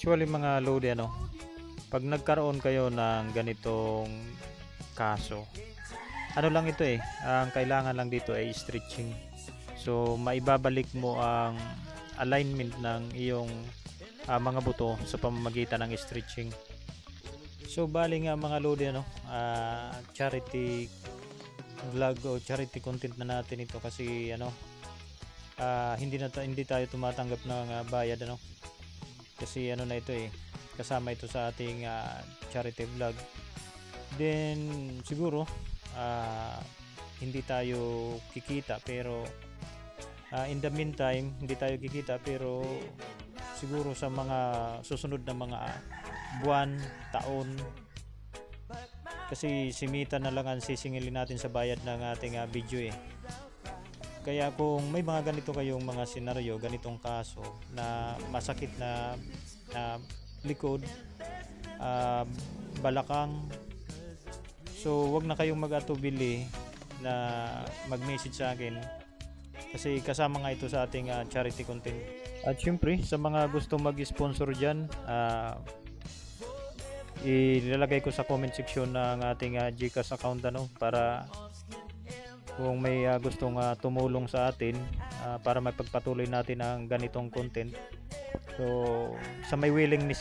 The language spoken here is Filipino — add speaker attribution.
Speaker 1: Usually mga lodi pag nagkaroon kayo ng ganitong kaso, ano lang ito ang kailangan lang dito ay stretching. So maibabalik mo ang alignment ng iyong mga buto sa pamamagitan ng stretching. So bali nga mga lodi charity vlog o charity content na natin ito kasi hindi tayo tumatanggap ng bayad kasi na ito kasama ito sa ating charity vlog. Then siguro hindi tayo kikita pero in the meantime hindi tayo kikita pero siguro sa mga susunod na mga buwan, taon, kasi simita na lang ang sisingilin natin sa bayad ng ating video Kaya kung may mga ganito kayong mga senaryo, ganitong kaso na masakit na likod, balakang, so wag na kayong mag-atubili na mag-message sa akin kasi kasama nga ito sa ating charity content. At syempre sa mga gustong mag-sponsor dyan, ilalagay ko sa comment section ng ating GCash account para kung may gustong tumulong sa atin para mapagpatuloy natin ang ganitong content. So sa may willingness